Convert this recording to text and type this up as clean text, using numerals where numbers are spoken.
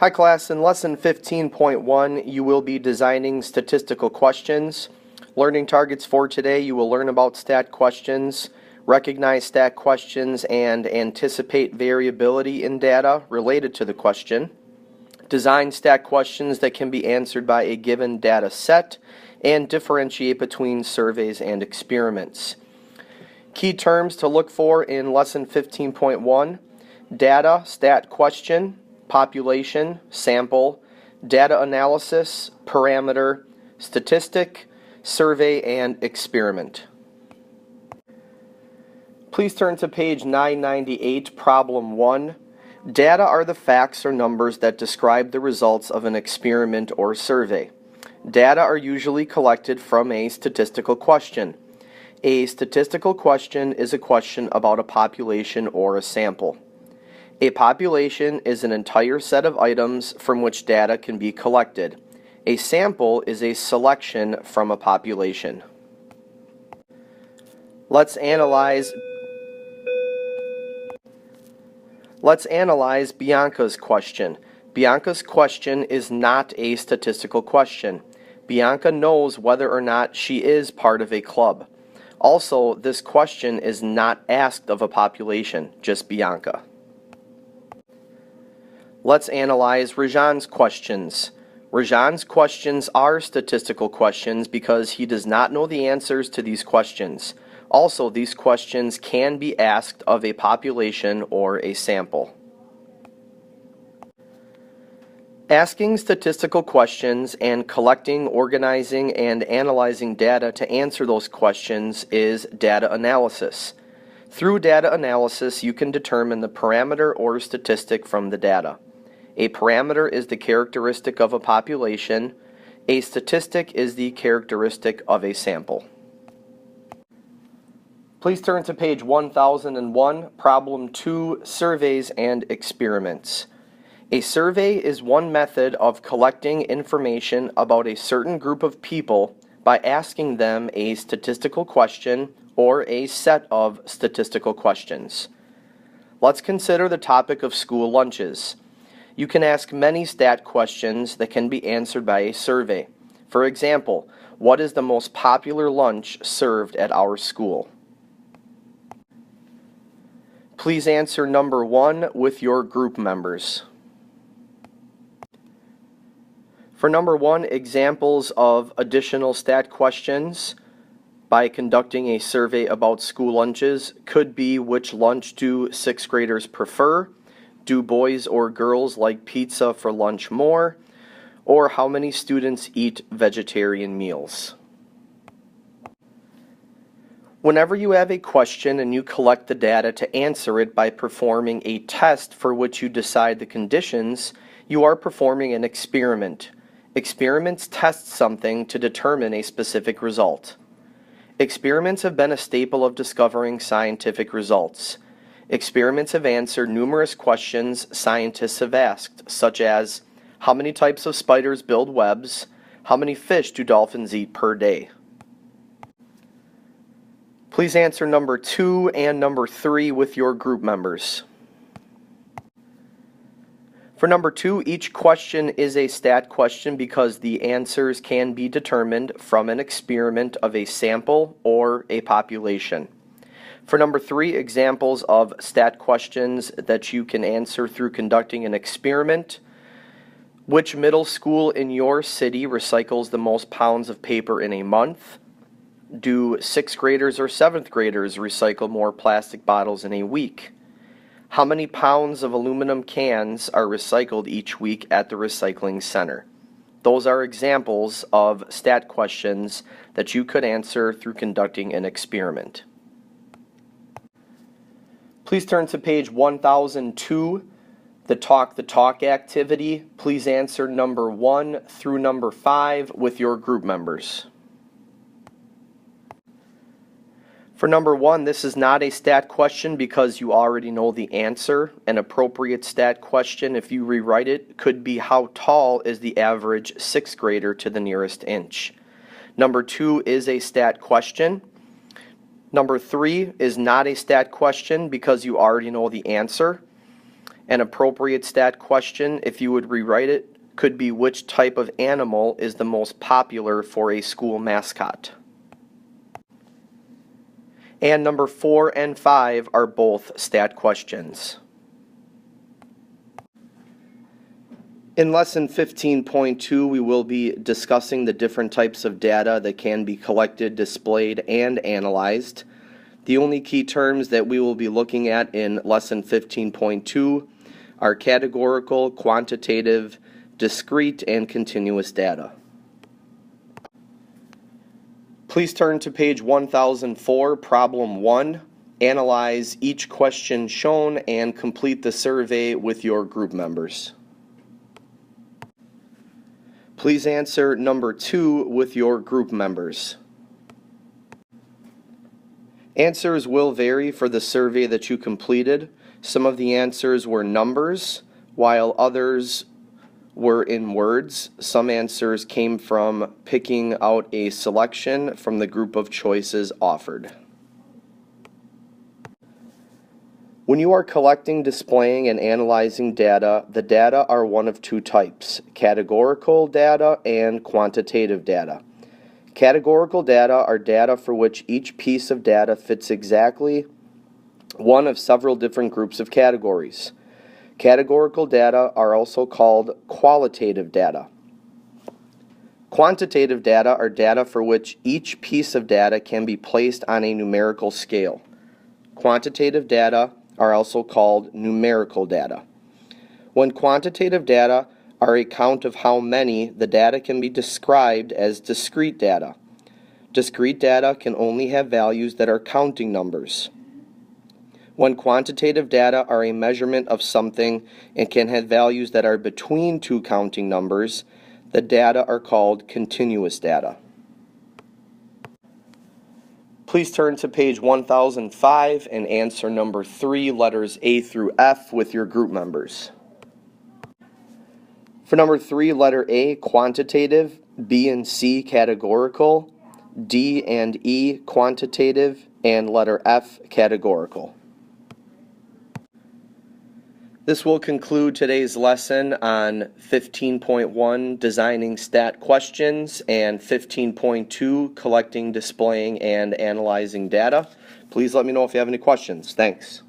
Hi class, in lesson 15.1 you will be designing statistical questions. Learning targets for today, you will learn about stat questions, recognize stat questions, and anticipate variability in data related to the question. Design stat questions that can be answered by a given data set, and differentiate between surveys and experiments. Key terms to look for in lesson 15.1: data, stat question, population, sample, data analysis, parameter, statistic, survey, and experiment. Please turn to page 998, problem 1. Data are the facts or numbers that describe the results of an experiment or survey. Data are usually collected from a statistical question. A statistical question is a question about a population or a sample. A population is an entire set of items from which data can be collected. A sample is a selection from a population. Let's analyze Bianca's question. Bianca's question is not a statistical question. Bianca knows whether or not she is part of a club. Also, this question is not asked of a population, just Bianca. Let's analyze Rajan's questions. Rajan's questions are statistical questions because he does not know the answers to these questions. Also, these questions can be asked of a population or a sample. Asking statistical questions and collecting, organizing, and analyzing data to answer those questions is data analysis. Through data analysis, you can determine the parameter or statistic from the data. A parameter is the characteristic of a population. A statistic is the characteristic of a sample. Please turn to page 1001, problem 2, surveys and experiments. A survey is one method of collecting information about a certain group of people by asking them a statistical question or a set of statistical questions. Let's consider the topic of school lunches. You can ask many stat questions that can be answered by a survey. For example, what is the most popular lunch served at our school? Please answer number 1 with your group members. For number 1, examples of additional stat questions by conducting a survey about school lunches could be: which lunch do 6th graders prefer? Do boys or girls like pizza for lunch more? Or how many students eat vegetarian meals? Whenever you have a question and you collect the data to answer it by performing a test for which you decide the conditions, you are performing an experiment. Experiments test something to determine a specific result. Experiments have been a staple of discovering scientific results. Experiments have answered numerous questions scientists have asked, such as: how many types of spiders build webs? How many fish do dolphins eat per day? Please answer number 2 and number 3 with your group members. For number 2, each question is a stat question because the answers can be determined from an experiment of a sample or a population. For number 3, examples of stat questions that you can answer through conducting an experiment: which middle school in your city recycles the most pounds of paper in a month? Do 6th graders or 7th graders recycle more plastic bottles in a week? How many pounds of aluminum cans are recycled each week at the recycling center? Those are examples of stat questions that you could answer through conducting an experiment. Please turn to page 1002, the talk activity. Please answer number 1 through number 5 with your group members. For number 1, this is not a stat question because you already know the answer. An appropriate stat question, if you rewrite it, could be: how tall is the average 6th grader to the nearest inch? Number 2 is a stat question. Number 3 is not a stat question because you already know the answer. An appropriate stat question, if you would rewrite it, could be which type of animal is the most popular for a school mascot. And number 4 and 5 are both stat questions. In lesson 15.2, we will be discussing the different types of data that can be collected, displayed, and analyzed. The only key terms that we will be looking at in lesson 15.2 are categorical, quantitative, discrete, and continuous data. Please turn to page 1004, problem 1. Analyze each question shown and complete the survey with your group members. Please answer number 2 with your group members. Answers will vary for the survey that you completed. Some of the answers were numbers, while others were in words. Some answers came from picking out a selection from the group of choices offered. When you are collecting, displaying, and analyzing data, the data are one of two types: categorical data and quantitative data. Categorical data are data for which each piece of data fits exactly one of several different groups of categories. Categorical data are also called qualitative data. Quantitative data are data for which each piece of data can be placed on a numerical scale. Quantitative data are also called numerical data. When quantitative data are a count of how many, the data can be described as discrete data. Discrete data can only have values that are counting numbers. When quantitative data are a measurement of something and can have values that are between two counting numbers, the data are called continuous data. Please turn to page 1005 and answer number 3, letters A through F, with your group members. For number 3, letter A, quantitative, B and C, categorical, D and E, quantitative, and letter F, categorical. This will conclude today's lesson on 15.1, designing stat questions, and 15.2, collecting, displaying, and analyzing data. Please let me know if you have any questions. Thanks.